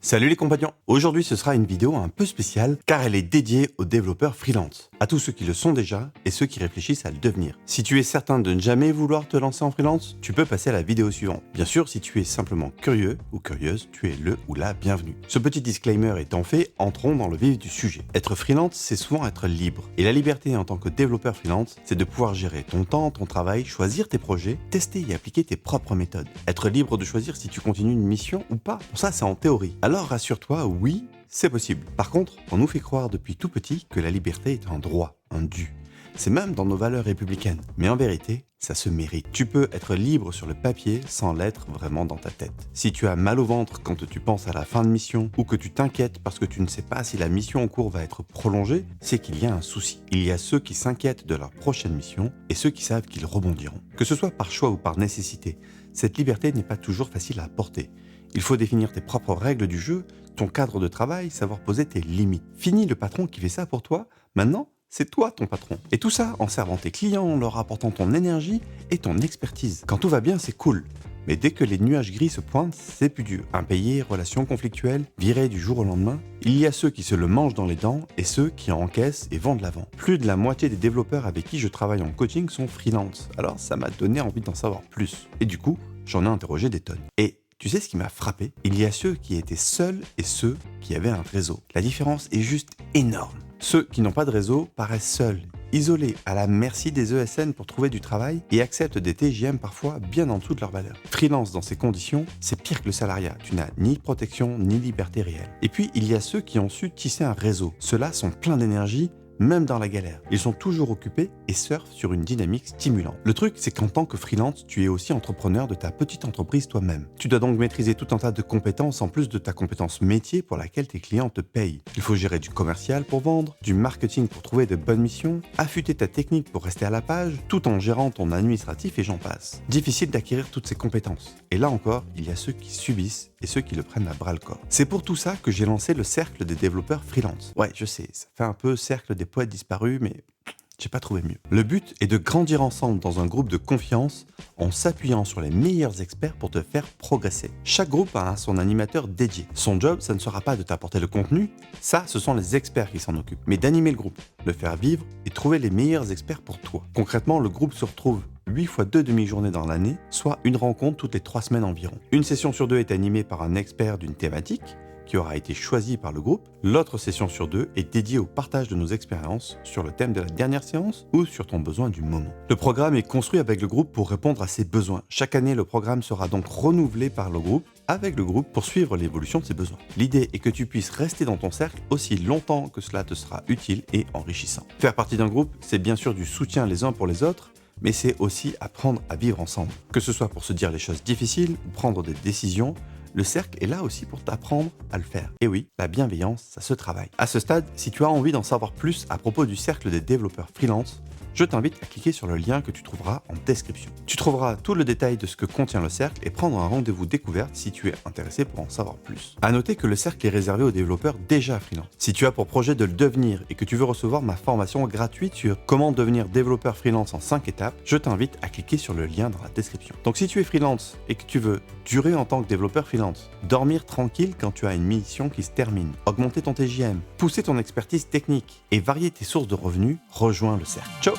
Salut les compagnons. Aujourd'hui ce sera une vidéo un peu spéciale car elle est dédiée aux développeurs freelance, à tous ceux qui le sont déjà et ceux qui réfléchissent à le devenir. Si tu es certain de ne jamais vouloir te lancer en freelance, tu peux passer à la vidéo suivante. Bien sûr, si tu es simplement curieux ou curieuse, tu es le ou la bienvenue. Ce petit disclaimer étant fait, entrons dans le vif du sujet. Être freelance, c'est souvent être libre. Et la liberté en tant que développeur freelance, c'est de pouvoir gérer ton temps, ton travail, choisir tes projets, tester et appliquer tes propres méthodes. Être libre de choisir si tu continues une mission ou pas. Pour ça, c'est en théorie. Alors rassure-toi, oui, c'est possible. Par contre, on nous fait croire depuis tout petit que la liberté est un droit, un dû. C'est même dans nos valeurs républicaines. Mais en vérité, ça se mérite. Tu peux être libre sur le papier sans l'être vraiment dans ta tête. Si tu as mal au ventre quand tu penses à la fin de mission ou que tu t'inquiètes parce que tu ne sais pas si la mission en cours va être prolongée, c'est qu'il y a un souci. Il y a ceux qui s'inquiètent de leur prochaine mission et ceux qui savent qu'ils rebondiront. Que ce soit par choix ou par nécessité, cette liberté n'est pas toujours facile à apporter. Il faut définir tes propres règles du jeu, ton cadre de travail, savoir poser tes limites. Fini le patron qui fait ça pour toi, maintenant, c'est toi ton patron. Et tout ça en servant tes clients, en leur apportant ton énergie et ton expertise. Quand tout va bien, c'est cool. Mais dès que les nuages gris se pointent, c'est plus dur. Impayés, relations conflictuelles, virés du jour au lendemain, il y a ceux qui se le mangent dans les dents et ceux qui en encaissent et vendent l'avant. Plus de la moitié des développeurs avec qui je travaille en coaching sont freelance. Alors ça m'a donné envie d'en savoir plus. Et du coup, j'en ai interrogé des tonnes. Et tu sais ce qui m'a frappé? Il y a ceux qui étaient seuls et ceux qui avaient un réseau. La différence est juste énorme. Ceux qui n'ont pas de réseau paraissent seuls, isolés, à la merci des ESN pour trouver du travail et acceptent des TJM parfois bien en dessous de leur valeur. Freelance dans ces conditions, c'est pire que le salariat. Tu n'as ni protection ni liberté réelle. Et puis, il y a ceux qui ont su tisser un réseau. Ceux-là sont pleins d'énergie, même dans la galère. Ils sont toujours occupés et surfent sur une dynamique stimulante. Le truc, c'est qu'en tant que freelance, tu es aussi entrepreneur de ta petite entreprise toi-même. Tu dois donc maîtriser tout un tas de compétences en plus de ta compétence métier pour laquelle tes clients te payent. Il faut gérer du commercial pour vendre, du marketing pour trouver de bonnes missions, affûter ta technique pour rester à la page, tout en gérant ton administratif et j'en passe. Difficile d'acquérir toutes ces compétences. Et là encore, il y a ceux qui subissent et ceux qui le prennent à bras-le-corps. C'est pour tout ça que j'ai lancé le cercle des développeurs freelance. Ouais, je sais, ça fait un peu cercle des poètes disparus, mais j'ai pas trouvé mieux. Le but est de grandir ensemble dans un groupe de confiance en s'appuyant sur les meilleurs experts pour te faire progresser. Chaque groupe a son animateur dédié. Son job, ça ne sera pas de t'apporter le contenu, ça, ce sont les experts qui s'en occupent, mais d'animer le groupe, le faire vivre et trouver les meilleurs experts pour toi. Concrètement, le groupe se retrouve 8 fois 2 demi-journées dans l'année, soit une rencontre toutes les 3 semaines environ. Une session sur 2 est animée par un expert d'une thématique qui aura été choisi par le groupe. L'autre session sur 2 est dédiée au partage de nos expériences sur le thème de la dernière séance ou sur ton besoin du moment. Le programme est construit avec le groupe pour répondre à ses besoins. Chaque année, le programme sera donc renouvelé par le groupe, avec le groupe pour suivre l'évolution de ses besoins. L'idée est que tu puisses rester dans ton cercle aussi longtemps que cela te sera utile et enrichissant. Faire partie d'un groupe, c'est bien sûr du soutien les uns pour les autres, mais c'est aussi apprendre à vivre ensemble. Que ce soit pour se dire les choses difficiles ou prendre des décisions, le cercle est là aussi pour t'apprendre à le faire. Et oui, la bienveillance, ça se travaille. À ce stade, si tu as envie d'en savoir plus à propos du cercle des développeurs freelance, je t'invite à cliquer sur le lien que tu trouveras en description. Tu trouveras tout le détail de ce que contient le cercle et prendre un rendez-vous découverte si tu es intéressé pour en savoir plus. À noter que le cercle est réservé aux développeurs déjà freelance. Si tu as pour projet de le devenir et que tu veux recevoir ma formation gratuite sur comment devenir développeur freelance en 5 étapes, je t'invite à cliquer sur le lien dans la description. Donc si tu es freelance et que tu veux durer en tant que développeur freelance, dormir tranquille quand tu as une mission qui se termine, augmenter ton TJM, pousser ton expertise technique et varier tes sources de revenus, rejoins le cercle. Ciao!